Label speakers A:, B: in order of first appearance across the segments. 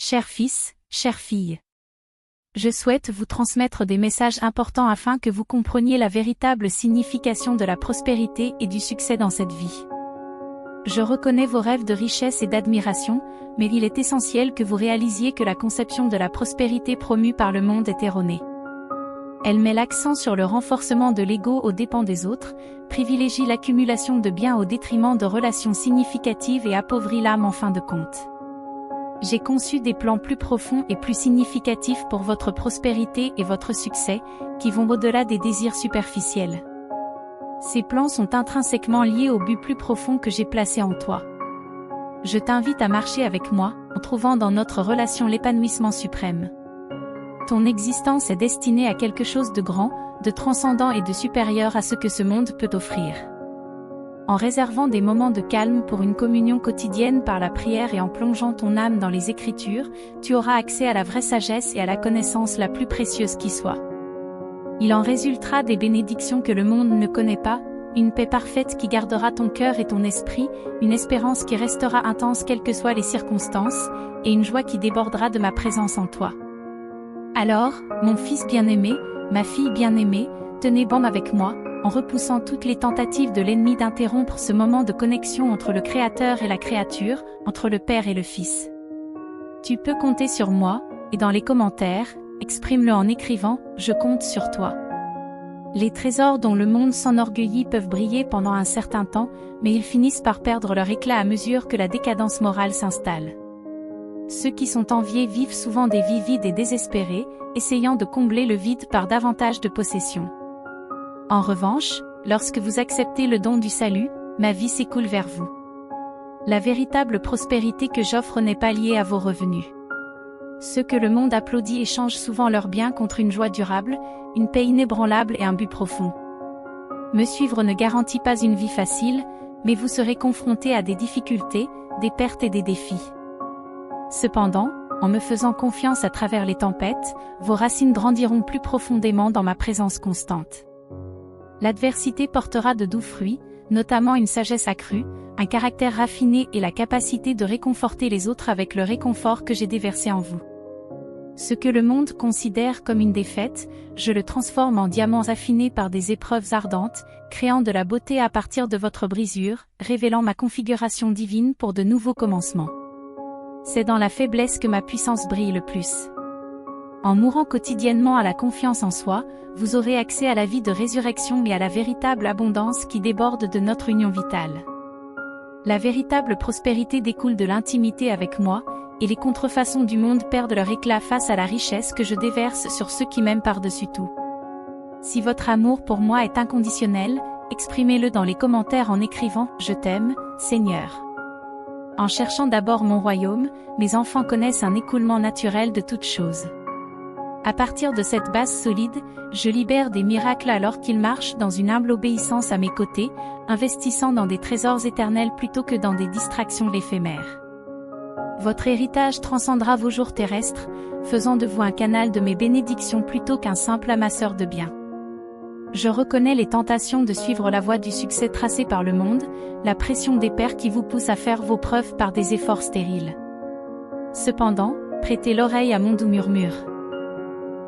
A: Cher fils, chère fille. Je souhaite vous transmettre des messages importants afin que vous compreniez la véritable signification de la prospérité et du succès dans cette vie. Je reconnais vos rêves de richesse et d'admiration, mais il est essentiel que vous réalisiez que la conception de la prospérité promue par le monde est erronée. Elle met l'accent sur le renforcement de l'ego aux dépens des autres, privilégie l'accumulation de biens au détriment de relations significatives et appauvrit l'âme en fin de compte. J'ai conçu des plans plus profonds et plus significatifs pour votre prospérité et votre succès, qui vont au-delà des désirs superficiels. Ces plans sont intrinsèquement liés au but plus profond que j'ai placé en toi. Je t'invite à marcher avec moi, en trouvant dans notre relation l'épanouissement suprême. Ton existence est destinée à quelque chose de grand, de transcendant et de supérieur à ce que ce monde peut offrir. En réservant des moments de calme pour une communion quotidienne par la prière et en plongeant ton âme dans les Écritures, tu auras accès à la vraie sagesse et à la connaissance la plus précieuse qui soit. Il en résultera des bénédictions que le monde ne connaît pas, une paix parfaite qui gardera ton cœur et ton esprit, une espérance qui restera intense quelles que soient les circonstances, et une joie qui débordera de ma présence en toi. Alors, mon fils bien-aimé, ma fille bien-aimée, tenez bon avec moi, en repoussant toutes les tentatives de l'ennemi d'interrompre ce moment de connexion entre le Créateur et la créature, entre le Père et le Fils. Tu peux compter sur moi, et dans les commentaires, exprime-le en écrivant « Je compte sur toi ». Les trésors dont le monde s'enorgueillit peuvent briller pendant un certain temps, mais ils finissent par perdre leur éclat à mesure que la décadence morale s'installe. Ceux qui sont enviés vivent souvent des vies vides et désespérées, essayant de combler le vide par davantage de possessions. En revanche, lorsque vous acceptez le don du salut, ma vie s'écoule vers vous. La véritable prospérité que j'offre n'est pas liée à vos revenus. Ceux que le monde applaudit échangent souvent leurs biens contre une joie durable, une paix inébranlable et un but profond. Me suivre ne garantit pas une vie facile, mais vous serez confronté à des difficultés, des pertes et des défis. Cependant, en me faisant confiance à travers les tempêtes, vos racines grandiront plus profondément dans ma présence constante. L'adversité portera de doux fruits, notamment une sagesse accrue, un caractère raffiné et la capacité de réconforter les autres avec le réconfort que j'ai déversé en vous. Ce que le monde considère comme une défaite, je le transforme en diamants affinés par des épreuves ardentes, créant de la beauté à partir de votre brisure, révélant ma configuration divine pour de nouveaux commencements. C'est dans la faiblesse que ma puissance brille le plus. En mourant quotidiennement à la confiance en soi, vous aurez accès à la vie de résurrection et à la véritable abondance qui déborde de notre union vitale. La véritable prospérité découle de l'intimité avec moi, et les contrefaçons du monde perdent leur éclat face à la richesse que je déverse sur ceux qui m'aiment par-dessus tout. Si votre amour pour moi est inconditionnel, exprimez-le dans les commentaires en écrivant « Je t'aime, Seigneur ». En cherchant d'abord mon royaume, mes enfants connaissent un écoulement naturel de toutes choses. À partir de cette base solide, je libère des miracles alors qu'ils marchent dans une humble obéissance à mes côtés, investissant dans des trésors éternels plutôt que dans des distractions éphémères. Votre héritage transcendra vos jours terrestres, faisant de vous un canal de mes bénédictions plutôt qu'un simple amasseur de biens. Je reconnais les tentations de suivre la voie du succès tracée par le monde, la pression des pairs qui vous pousse à faire vos preuves par des efforts stériles. Cependant, prêtez l'oreille à mon doux murmure.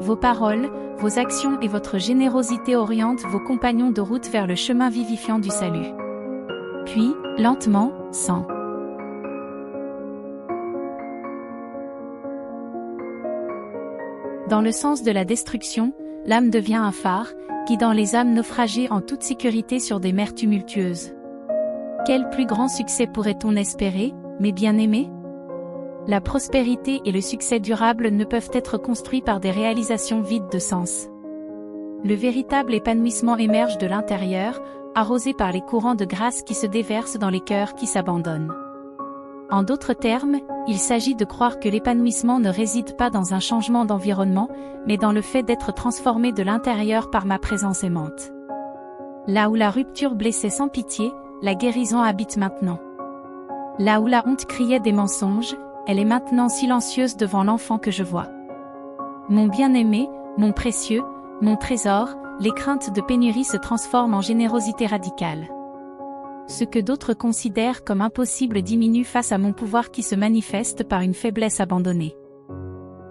A: Vos paroles, vos actions et votre générosité orientent vos compagnons de route vers le chemin vivifiant du salut. Puis, lentement, sans Dans le sens de la destruction, l'âme devient un phare, guidant les âmes naufragées en toute sécurité sur des mers tumultueuses. Quel plus grand succès pourrait-on espérer, mes bien-aimés ? La prospérité et le succès durable ne peuvent être construits par des réalisations vides de sens. Le véritable épanouissement émerge de l'intérieur, arrosé par les courants de grâce qui se déversent dans les cœurs qui s'abandonnent. En d'autres termes, il s'agit de croire que l'épanouissement ne réside pas dans un changement d'environnement, mais dans le fait d'être transformé de l'intérieur par ma présence aimante. Là où la rupture blessait sans pitié, la guérison habite maintenant. Là où la honte criait des mensonges, elle est maintenant silencieuse devant l'enfant que je vois. Mon bien-aimé, mon précieux, mon trésor, les craintes de pénurie se transforment en générosité radicale. Ce que d'autres considèrent comme impossible diminue face à mon pouvoir qui se manifeste par une faiblesse abandonnée.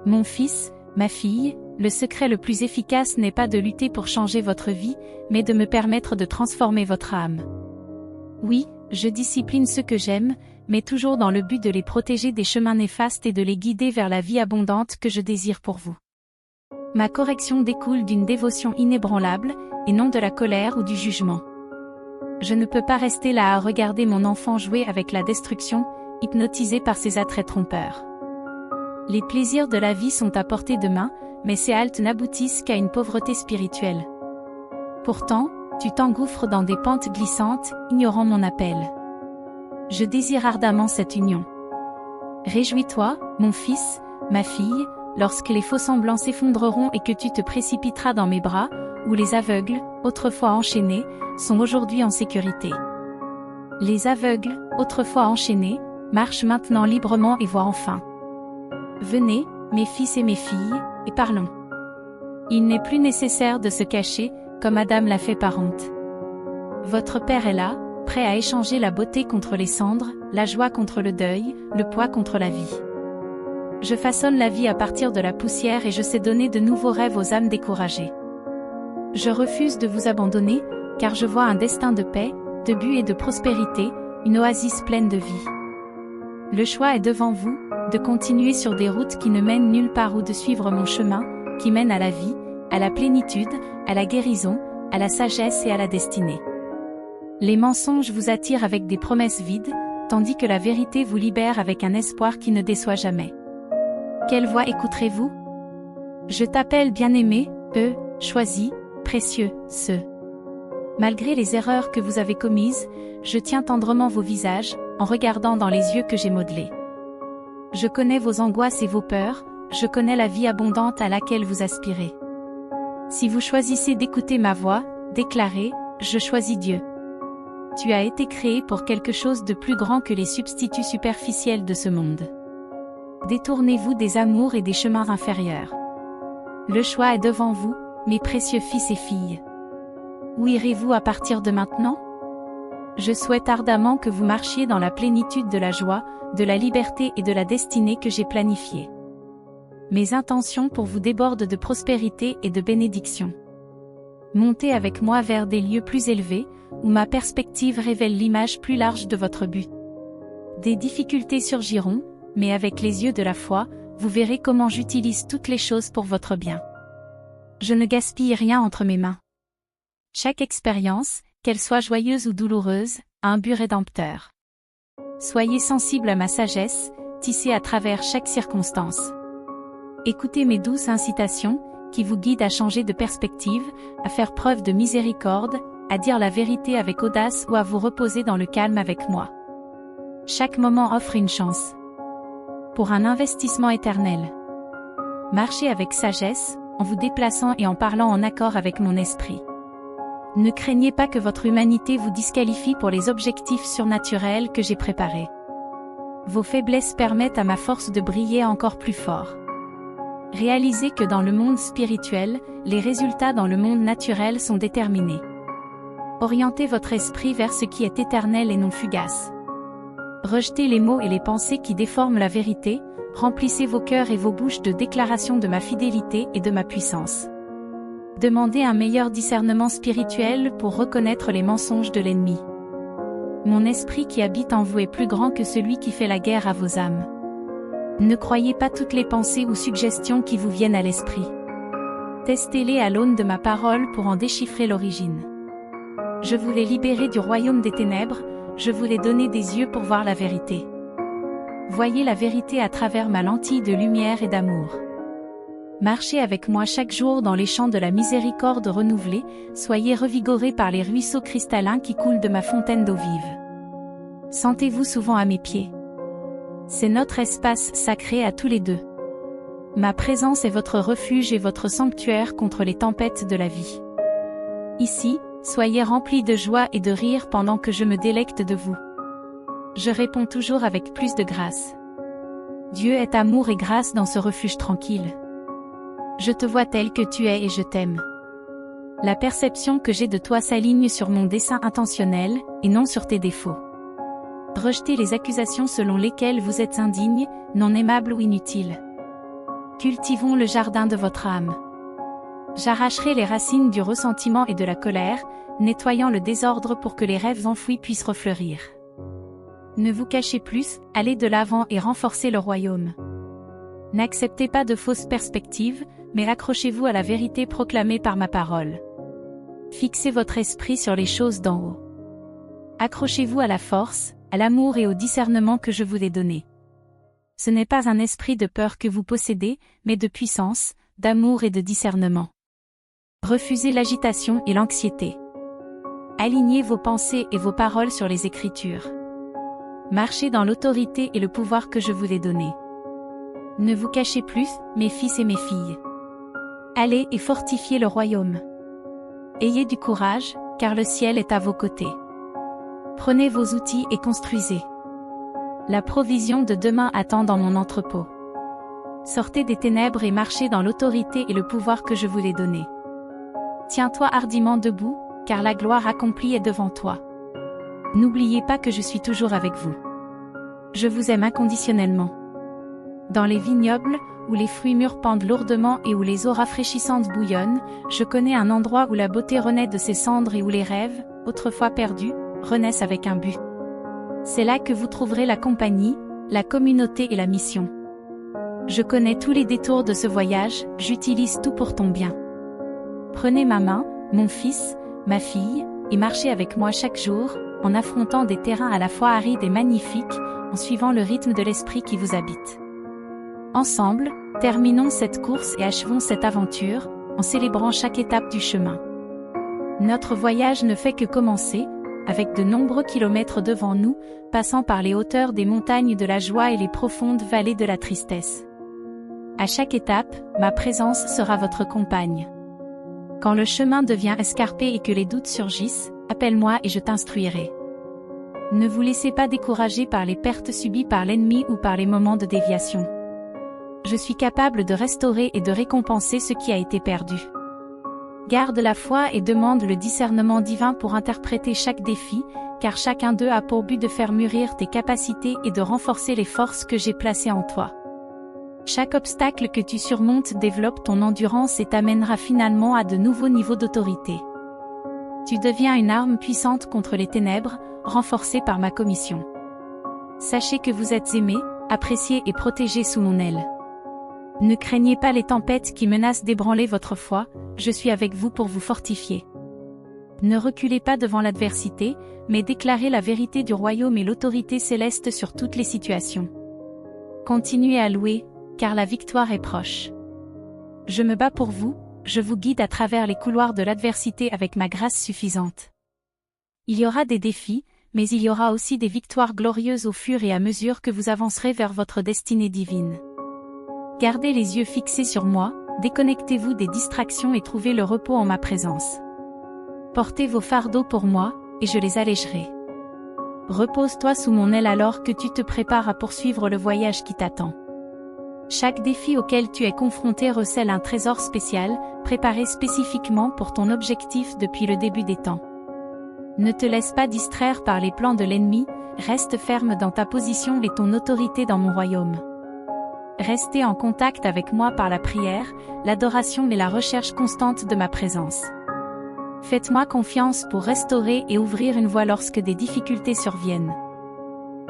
A: Mon fils, ma fille, le secret le plus efficace n'est pas de lutter pour changer votre vie, mais de me permettre de transformer votre âme. Oui, je discipline ceux que j'aime, mais toujours dans le but de les protéger des chemins néfastes et de les guider vers la vie abondante que je désire pour vous. Ma correction découle d'une dévotion inébranlable, et non de la colère ou du jugement. Je ne peux pas rester là à regarder mon enfant jouer avec la destruction, hypnotisé par ses attraits trompeurs. Les plaisirs de la vie sont à portée de main, mais ces haltes n'aboutissent qu'à une pauvreté spirituelle. Pourtant, tu t'engouffres dans des pentes glissantes, ignorant mon appel. Je désire ardemment cette union. Réjouis-toi, mon fils, ma fille, lorsque les faux-semblants s'effondreront et que tu te précipiteras dans mes bras, où les aveugles, autrefois enchaînés, sont aujourd'hui en sécurité. Les aveugles, autrefois enchaînés, marchent maintenant librement et voient enfin. Venez, mes fils et mes filles, et parlons. Il n'est plus nécessaire de se cacher, comme Adam l'a fait par honte. Votre Père est là, prêt à échanger la beauté contre les cendres, la joie contre le deuil, le poids contre la vie. Je façonne la vie à partir de la poussière et je sais donner de nouveaux rêves aux âmes découragées. Je refuse de vous abandonner, car je vois un destin de paix, de but et de prospérité, une oasis pleine de vie. Le choix est devant vous, de continuer sur des routes qui ne mènent nulle part ou de suivre mon chemin, qui mène à la vie, à la plénitude, à la guérison, à la sagesse et à la destinée. Les mensonges vous attirent avec des promesses vides, tandis que la vérité vous libère avec un espoir qui ne déçoit jamais. Quelle voix écouterez-vous? Je t'appelle bien-aimé, choisi, précieux, Malgré les erreurs que vous avez commises, je tiens tendrement vos visages, en regardant dans les yeux que j'ai modelés. Je connais vos angoisses et vos peurs, je connais la vie abondante à laquelle vous aspirez. Si vous choisissez d'écouter ma voix, déclarez, je choisis Dieu. Tu as été créé pour quelque chose de plus grand que les substituts superficiels de ce monde. Détournez-vous des amours et des chemins inférieurs. Le choix est devant vous, mes précieux fils et filles. Où irez-vous à partir de maintenant? Je souhaite ardemment que vous marchiez dans la plénitude de la joie, de la liberté et de la destinée que j'ai planifiée. Mes intentions pour vous débordent de prospérité et de bénédiction. Montez avec moi vers des lieux plus élevés, où ma perspective révèle l'image plus large de votre but. Des difficultés surgiront, mais avec les yeux de la foi, vous verrez comment j'utilise toutes les choses pour votre bien. Je ne gaspille rien entre mes mains. Chaque expérience, qu'elle soit joyeuse ou douloureuse, a un but rédempteur. Soyez sensible à ma sagesse, tissée à travers chaque circonstance. Écoutez mes douces incitations, qui vous guident à changer de perspective, à faire preuve de miséricorde, à dire la vérité avec audace ou à vous reposer dans le calme avec moi. Chaque moment offre une chance. Pour un investissement éternel. Marchez avec sagesse, en vous déplaçant et en parlant en accord avec mon esprit. Ne craignez pas que votre humanité vous disqualifie pour les objectifs surnaturels que j'ai préparés. Vos faiblesses permettent à ma force de briller encore plus fort. Réalisez que dans le monde spirituel, les résultats dans le monde naturel sont déterminés. Orientez votre esprit vers ce qui est éternel et non fugace. Rejetez les mots et les pensées qui déforment la vérité, remplissez vos cœurs et vos bouches de déclarations de ma fidélité et de ma puissance. Demandez un meilleur discernement spirituel pour reconnaître les mensonges de l'ennemi. Mon esprit qui habite en vous est plus grand que celui qui fait la guerre à vos âmes. Ne croyez pas toutes les pensées ou suggestions qui vous viennent à l'esprit. Testez-les à l'aune de ma parole pour en déchiffrer l'origine. Je voulais libérer du royaume des ténèbres, je voulais donner des yeux pour voir la vérité. Voyez la vérité à travers ma lentille de lumière et d'amour. Marchez avec moi chaque jour dans les champs de la miséricorde renouvelée, soyez revigorés par les ruisseaux cristallins qui coulent de ma fontaine d'eau vive. Sentez-vous souvent à mes pieds. C'est notre espace sacré à tous les deux. Ma présence est votre refuge et votre sanctuaire contre les tempêtes de la vie. Ici, soyez remplis de joie et de rire pendant que je me délecte de vous. Je réponds toujours avec plus de grâce. Dieu est amour et grâce dans ce refuge tranquille. Je te vois tel que tu es et je t'aime. La perception que j'ai de toi s'aligne sur mon dessein intentionnel, et non sur tes défauts. Rejetez les accusations selon lesquelles vous êtes indigne, non aimable ou inutile. Cultivons le jardin de votre âme. J'arracherai les racines du ressentiment et de la colère, nettoyant le désordre pour que les rêves enfouis puissent refleurir. Ne vous cachez plus, allez de l'avant et renforcez le royaume. N'acceptez pas de fausses perspectives, mais accrochez-vous à la vérité proclamée par ma parole. Fixez votre esprit sur les choses d'en haut. Accrochez-vous à la force, à l'amour et au discernement que je vous ai donné. Ce n'est pas un esprit de peur que vous possédez, mais de puissance, d'amour et de discernement. Refusez l'agitation et l'anxiété. Alignez vos pensées et vos paroles sur les Écritures. Marchez dans l'autorité et le pouvoir que je vous ai donné. Ne vous cachez plus, mes fils et mes filles. Allez et fortifiez le royaume. Ayez du courage, car le ciel est à vos côtés. Prenez vos outils et construisez. La provision de demain attend dans mon entrepôt. Sortez des ténèbres et marchez dans l'autorité et le pouvoir que je vous ai donné. Tiens-toi hardiment debout, car la gloire accomplie est devant toi. N'oubliez pas que je suis toujours avec vous. Je vous aime inconditionnellement. Dans les vignobles, où les fruits mûrs pendent lourdement et où les eaux rafraîchissantes bouillonnent, je connais un endroit où la beauté renaît de ses cendres et où les rêves, autrefois perdus, renaissent avec un but. C'est là que vous trouverez la compagnie, la communauté et la mission. Je connais tous les détours de ce voyage, j'utilise tout pour ton bien. Prenez ma main, mon fils, ma fille, et marchez avec moi chaque jour, en affrontant des terrains à la fois arides et magnifiques, en suivant le rythme de l'esprit qui vous habite. Ensemble, terminons cette course et achevons cette aventure, en célébrant chaque étape du chemin. Notre voyage ne fait que commencer, avec de nombreux kilomètres devant nous, passant par les hauteurs des montagnes de la joie et les profondes vallées de la tristesse. À chaque étape, ma présence sera votre compagne. Quand le chemin devient escarpé et que les doutes surgissent, appelle-moi et je t'instruirai. Ne vous laissez pas décourager par les pertes subies par l'ennemi ou par les moments de déviation. Je suis capable de restaurer et de récompenser ce qui a été perdu. Garde la foi et demande le discernement divin pour interpréter chaque défi, car chacun d'eux a pour but de faire mûrir tes capacités et de renforcer les forces que j'ai placées en toi. Chaque obstacle que tu surmontes développe ton endurance et t'amènera finalement à de nouveaux niveaux d'autorité. Tu deviens une arme puissante contre les ténèbres, renforcée par ma commission. Sachez que vous êtes aimés, appréciés et protégés sous mon aile. Ne craignez pas les tempêtes qui menacent d'ébranler votre foi, je suis avec vous pour vous fortifier. Ne reculez pas devant l'adversité, mais déclarez la vérité du royaume et l'autorité céleste sur toutes les situations. Continuez à louer, car la victoire est proche. Je me bats pour vous, je vous guide à travers les couloirs de l'adversité avec ma grâce suffisante. Il y aura des défis, mais il y aura aussi des victoires glorieuses au fur et à mesure que vous avancerez vers votre destinée divine. Gardez les yeux fixés sur moi, déconnectez-vous des distractions et trouvez le repos en ma présence. Portez vos fardeaux pour moi, et je les allégerai. Repose-toi sous mon aile alors que tu te prépares à poursuivre le voyage qui t'attend. Chaque défi auquel tu es confronté recèle un trésor spécial, préparé spécifiquement pour ton objectif depuis le début des temps. Ne te laisse pas distraire par les plans de l'ennemi, reste ferme dans ta position et ton autorité dans mon royaume. Restez en contact avec moi par la prière, l'adoration et la recherche constante de ma présence. Faites-moi confiance pour restaurer et ouvrir une voie lorsque des difficultés surviennent.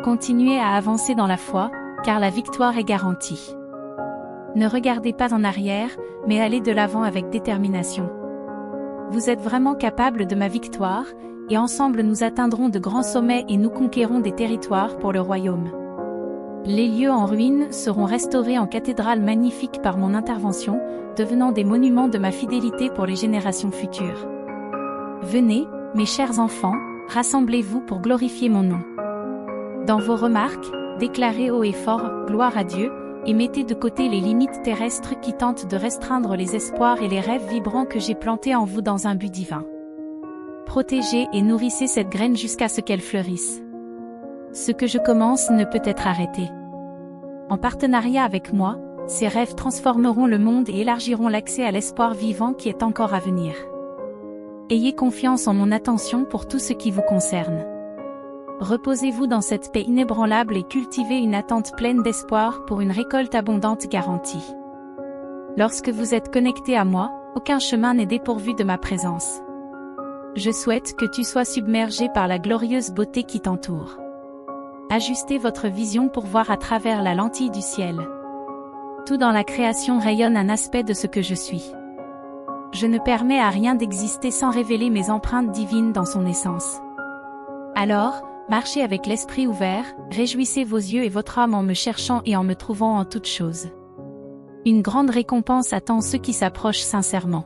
A: Continuez à avancer dans la foi, car la victoire est garantie. Ne regardez pas en arrière, mais allez de l'avant avec détermination. Vous êtes vraiment capable de ma victoire, et ensemble nous atteindrons de grands sommets et nous conquérons des territoires pour le royaume. Les lieux en ruine seront restaurés en cathédrales magnifiques par mon intervention, devenant des monuments de ma fidélité pour les générations futures. Venez, mes chers enfants, rassemblez-vous pour glorifier mon nom. Dans vos remarques, déclarez haut et fort « Gloire à Dieu » et mettez de côté les limites terrestres qui tentent de restreindre les espoirs et les rêves vibrants que j'ai plantés en vous dans un but divin. Protégez et nourrissez cette graine jusqu'à ce qu'elle fleurisse. Ce que je commence ne peut être arrêté. En partenariat avec moi, ces rêves transformeront le monde et élargiront l'accès à l'espoir vivant qui est encore à venir. Ayez confiance en mon attention pour tout ce qui vous concerne. Reposez-vous dans cette paix inébranlable et cultivez une attente pleine d'espoir pour une récolte abondante garantie. Lorsque vous êtes connecté à moi, aucun chemin n'est dépourvu de ma présence. Je souhaite que tu sois submergé par la glorieuse beauté qui t'entoure. Ajustez votre vision pour voir à travers la lentille du ciel. Tout dans la création rayonne un aspect de ce que je suis. Je ne permets à rien d'exister sans révéler mes empreintes divines dans son essence. Alors, marchez avec l'esprit ouvert, réjouissez vos yeux et votre âme en me cherchant et en me trouvant en toutes choses. Une grande récompense attend ceux qui s'approchent sincèrement.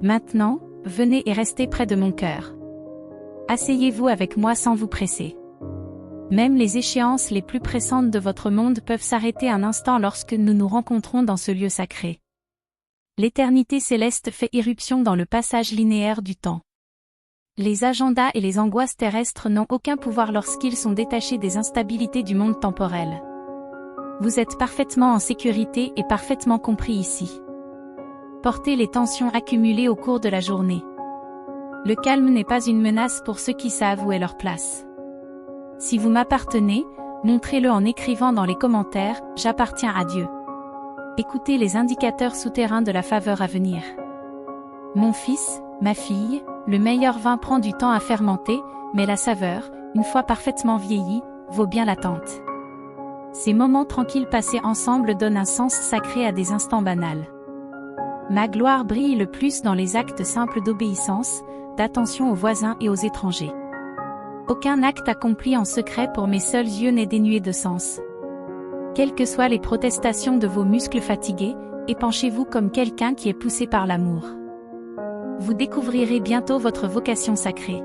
A: Maintenant, venez et restez près de mon cœur. Asseyez-vous avec moi sans vous presser. Même les échéances les plus pressantes de votre monde peuvent s'arrêter un instant lorsque nous nous rencontrons dans ce lieu sacré. L'éternité céleste fait irruption dans le passage linéaire du temps. Les agendas et les angoisses terrestres n'ont aucun pouvoir lorsqu'ils sont détachés des instabilités du monde temporel. Vous êtes parfaitement en sécurité et parfaitement compris ici. Portez les tensions accumulées au cours de la journée. Le calme n'est pas une menace pour ceux qui savent où est leur place. Si vous m'appartenez, montrez-le en écrivant dans les commentaires « J'appartiens à Dieu ». Écoutez les indicateurs souterrains de la faveur à venir. Mon fils, ma fille, le meilleur vin prend du temps à fermenter, mais la saveur, une fois parfaitement vieillie, vaut bien l'attente. Ces moments tranquilles passés ensemble donnent un sens sacré à des instants banals. Ma gloire brille le plus dans les actes simples d'obéissance, d'attention aux voisins et aux étrangers. Aucun acte accompli en secret pour mes seuls yeux n'est dénué de sens. Quelles que soient les protestations de vos muscles fatigués, épanchez-vous comme quelqu'un qui est poussé par l'amour. Vous découvrirez bientôt votre vocation sacrée.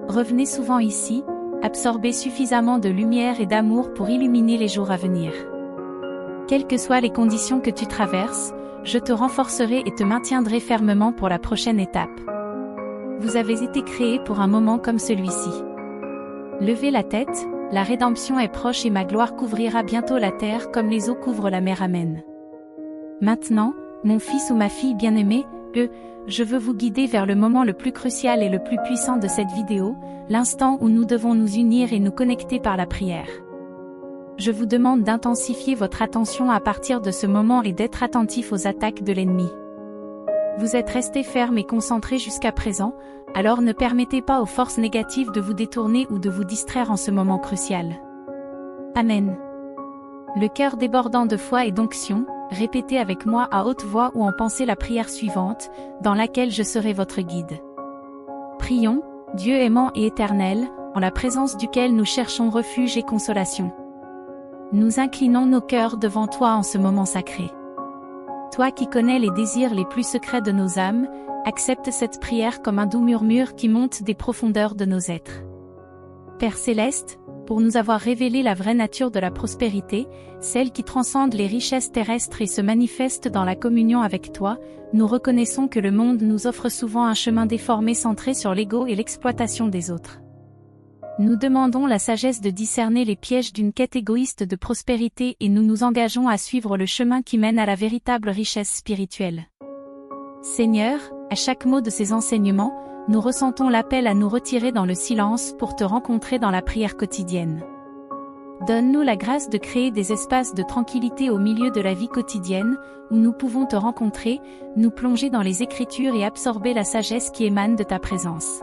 A: Revenez souvent ici, absorbez suffisamment de lumière et d'amour pour illuminer les jours à venir. Quelles que soient les conditions que tu traverses, je te renforcerai et te maintiendrai fermement pour la prochaine étape. Vous avez été créé pour un moment comme celui-ci. Levez la tête, la rédemption est proche et ma gloire couvrira bientôt la terre comme les eaux couvrent la mer. Amen. Maintenant, mon fils ou ma fille bien-aimée, je veux vous guider vers le moment le plus crucial et le plus puissant de cette vidéo, l'instant où nous devons nous unir et nous connecter par la prière. Je vous demande d'intensifier votre attention à partir de ce moment et d'être attentif aux attaques de l'ennemi. Vous êtes resté ferme et concentré jusqu'à présent, alors ne permettez pas aux forces négatives de vous détourner ou de vous distraire en ce moment crucial. Amen. Le cœur débordant de foi et d'onction, répétez avec moi à haute voix ou en pensée la prière suivante, dans laquelle je serai votre guide. Prions, Dieu aimant et éternel, en la présence duquel nous cherchons refuge et consolation. Nous inclinons nos cœurs devant toi en ce moment sacré. Toi qui connais les désirs les plus secrets de nos âmes, accepte cette prière comme un doux murmure qui monte des profondeurs de nos êtres. Père céleste, pour nous avoir révélé la vraie nature de la prospérité, celle qui transcende les richesses terrestres et se manifeste dans la communion avec toi, nous reconnaissons que le monde nous offre souvent un chemin déformé centré sur l'ego et l'exploitation des autres. Nous demandons la sagesse de discerner les pièges d'une quête égoïste de prospérité et nous nous engageons à suivre le chemin qui mène à la véritable richesse spirituelle. Seigneur, à chaque mot de ces enseignements, nous ressentons l'appel à nous retirer dans le silence pour te rencontrer dans la prière quotidienne. Donne-nous la grâce de créer des espaces de tranquillité au milieu de la vie quotidienne, où nous pouvons te rencontrer, nous plonger dans les Écritures et absorber la sagesse qui émane de ta présence.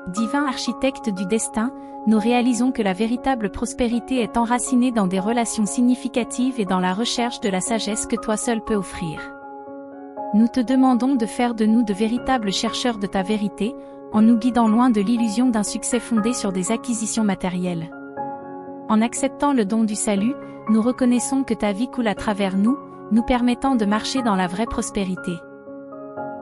A: Divin architecte du destin, nous réalisons que la véritable prospérité est enracinée dans des relations significatives et dans la recherche de la sagesse que toi seul peux offrir. Nous te demandons de faire de nous de véritables chercheurs de ta vérité, en nous guidant loin de l'illusion d'un succès fondé sur des acquisitions matérielles. En acceptant le don du salut, nous reconnaissons que ta vie coule à travers nous, nous permettant de marcher dans la vraie prospérité.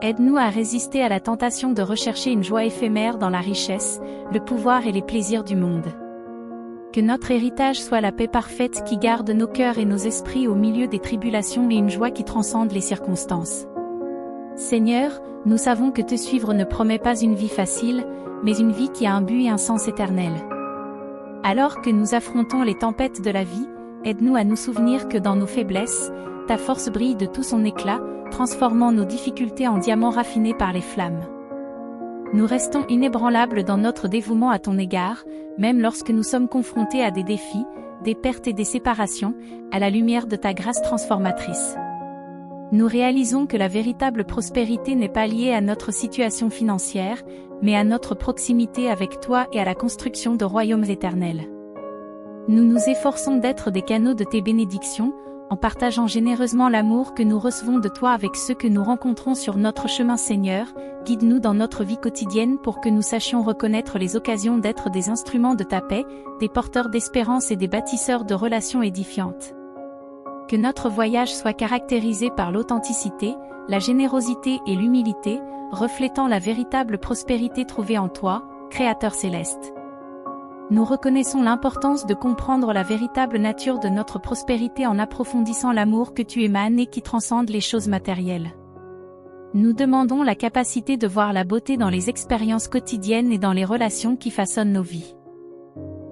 A: Aide-nous à résister à la tentation de rechercher une joie éphémère dans la richesse, le pouvoir et les plaisirs du monde. Que notre héritage soit la paix parfaite qui garde nos cœurs et nos esprits au milieu des tribulations et une joie qui transcende les circonstances. Seigneur, nous savons que te suivre ne promet pas une vie facile, mais une vie qui a un but et un sens éternel. Alors que nous affrontons les tempêtes de la vie, aide-nous à nous souvenir que dans nos faiblesses, ta force brille de tout son éclat, transformant nos difficultés en diamants raffinés par les flammes. Nous restons inébranlables dans notre dévouement à ton égard, même lorsque nous sommes confrontés à des défis, des pertes et des séparations, à la lumière de ta grâce transformatrice. Nous réalisons que la véritable prospérité n'est pas liée à notre situation financière, mais à notre proximité avec toi et à la construction de royaumes éternels. Nous nous efforçons d'être des canaux de tes bénédictions, en partageant généreusement l'amour que nous recevons de toi avec ceux que nous rencontrons sur notre chemin. Seigneur, guide-nous dans notre vie quotidienne pour que nous sachions reconnaître les occasions d'être des instruments de ta paix, des porteurs d'espérance et des bâtisseurs de relations édifiantes. Que notre voyage soit caractérisé par l'authenticité, la générosité et l'humilité, reflétant la véritable prospérité trouvée en toi, Créateur céleste. Nous reconnaissons l'importance de comprendre la véritable nature de notre prospérité en approfondissant l'amour que tu émanes et qui transcende les choses matérielles. Nous demandons la capacité de voir la beauté dans les expériences quotidiennes et dans les relations qui façonnent nos vies.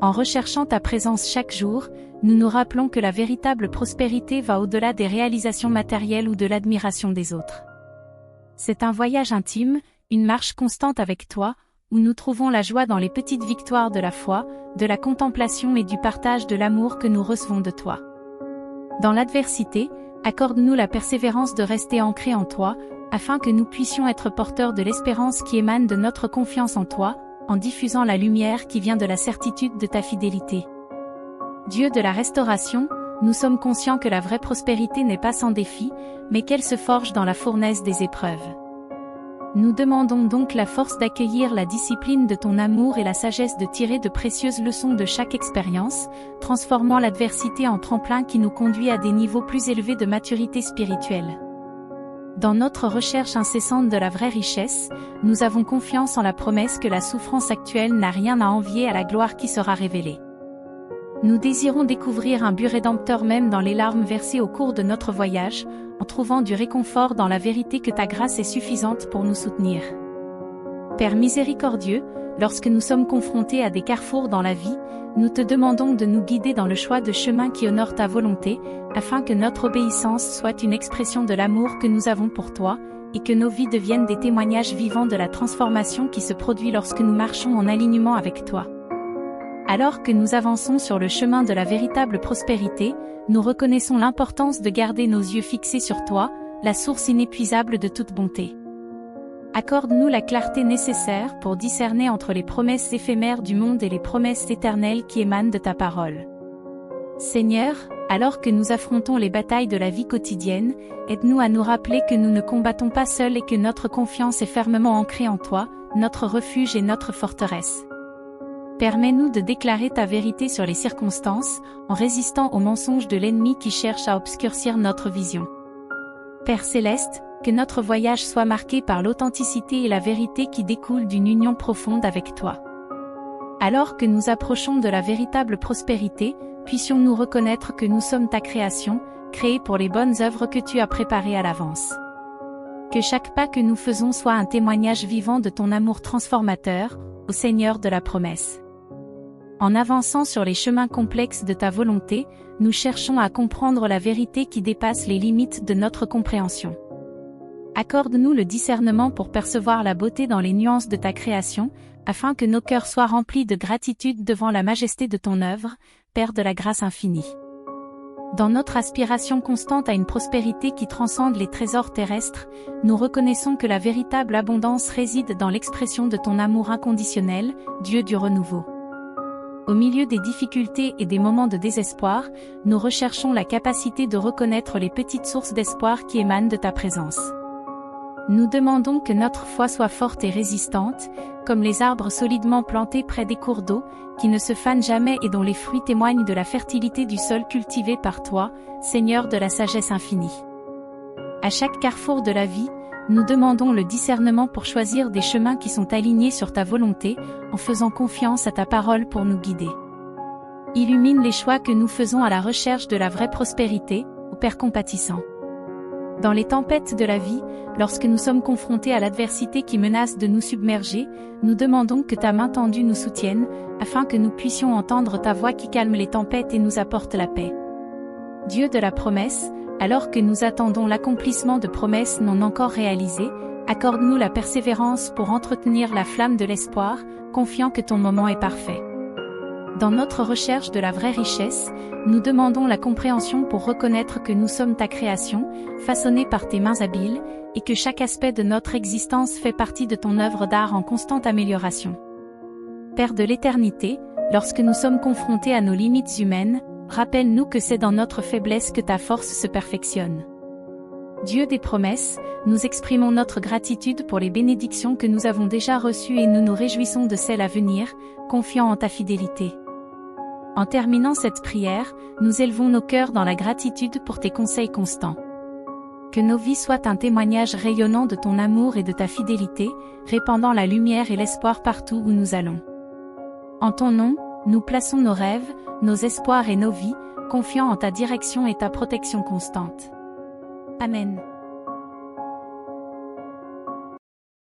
A: En recherchant ta présence chaque jour, nous nous rappelons que la véritable prospérité va au-delà des réalisations matérielles ou de l'admiration des autres. C'est un voyage intime, une marche constante avec toi, où nous trouvons la joie dans les petites victoires de la foi, de la contemplation et du partage de l'amour que nous recevons de toi. Dans l'adversité, accorde-nous la persévérance de rester ancrés en toi, afin que nous puissions être porteurs de l'espérance qui émane de notre confiance en toi, en diffusant la lumière qui vient de la certitude de ta fidélité. Dieu de la restauration, nous sommes conscients que la vraie prospérité n'est pas sans défi, mais qu'elle se forge dans la fournaise des épreuves. Nous demandons donc la force d'accueillir la discipline de ton amour et la sagesse de tirer de précieuses leçons de chaque expérience, transformant l'adversité en tremplin qui nous conduit à des niveaux plus élevés de maturité spirituelle. Dans notre recherche incessante de la vraie richesse, nous avons confiance en la promesse que la souffrance actuelle n'a rien à envier à la gloire qui sera révélée. Nous désirons découvrir un but rédempteur même dans les larmes versées au cours de notre voyage, en trouvant du réconfort dans la vérité que ta grâce est suffisante pour nous soutenir. Père miséricordieux, lorsque nous sommes confrontés à des carrefours dans la vie, nous te demandons de nous guider dans le choix de chemin qui honore ta volonté, afin que notre obéissance soit une expression de l'amour que nous avons pour toi, et que nos vies deviennent des témoignages vivants de la transformation qui se produit lorsque nous marchons en alignement avec toi. Alors que nous avançons sur le chemin de la véritable prospérité, nous reconnaissons l'importance de garder nos yeux fixés sur toi, la source inépuisable de toute bonté. Accorde-nous la clarté nécessaire pour discerner entre les promesses éphémères du monde et les promesses éternelles qui émanent de ta parole. Seigneur, alors que nous affrontons les batailles de la vie quotidienne, aide-nous à nous rappeler que nous ne combattons pas seuls et que notre confiance est fermement ancrée en toi, notre refuge et notre forteresse. Permets-nous de déclarer ta vérité sur les circonstances, en résistant aux mensonges de l'ennemi qui cherche à obscurcir notre vision. Père céleste, que notre voyage soit marqué par l'authenticité et la vérité qui découlent d'une union profonde avec toi. Alors que nous approchons de la véritable prospérité, puissions-nous reconnaître que nous sommes ta création, créée pour les bonnes œuvres que tu as préparées à l'avance. Que chaque pas que nous faisons soit un témoignage vivant de ton amour transformateur, au Seigneur de la promesse. En avançant sur les chemins complexes de ta volonté, nous cherchons à comprendre la vérité qui dépasse les limites de notre compréhension. Accorde-nous le discernement pour percevoir la beauté dans les nuances de ta création, afin que nos cœurs soient remplis de gratitude devant la majesté de ton œuvre, Père de la grâce infinie. Dans notre aspiration constante à une prospérité qui transcende les trésors terrestres, nous reconnaissons que la véritable abondance réside dans l'expression de ton amour inconditionnel, Dieu du renouveau. Au milieu des difficultés et des moments de désespoir, nous recherchons la capacité de reconnaître les petites sources d'espoir qui émanent de ta présence. Nous demandons que notre foi soit forte et résistante, comme les arbres solidement plantés près des cours d'eau, qui ne se fanent jamais et dont les fruits témoignent de la fertilité du sol cultivé par toi, Seigneur de la sagesse infinie. À chaque carrefour de la vie, nous demandons le discernement pour choisir des chemins qui sont alignés sur ta volonté, en faisant confiance à ta parole pour nous guider. Illumine les choix que nous faisons à la recherche de la vraie prospérité, ô Père compatissant. Dans les tempêtes de la vie, lorsque nous sommes confrontés à l'adversité qui menace de nous submerger, nous demandons que ta main tendue nous soutienne, afin que nous puissions entendre ta voix qui calme les tempêtes et nous apporte la paix. Dieu de la promesse, alors que nous attendons l'accomplissement de promesses non encore réalisées, accorde-nous la persévérance pour entretenir la flamme de l'espoir, confiant que ton moment est parfait. Dans notre recherche de la vraie richesse, nous demandons la compréhension pour reconnaître que nous sommes ta création, façonnée par tes mains habiles, et que chaque aspect de notre existence fait partie de ton œuvre d'art en constante amélioration. Père de l'éternité, lorsque nous sommes confrontés à nos limites humaines, rappelle-nous que c'est dans notre faiblesse que ta force se perfectionne. Dieu des promesses, nous exprimons notre gratitude pour les bénédictions que nous avons déjà reçues et nous nous réjouissons de celles à venir, confiants en ta fidélité. En terminant cette prière, nous élevons nos cœurs dans la gratitude pour tes conseils constants. Que nos vies soient un témoignage rayonnant de ton amour et de ta fidélité, répandant la lumière et l'espoir partout où nous allons. En ton nom, nous plaçons nos rêves, nos espoirs et nos vies, confiants en ta direction et ta protection constante. Amen.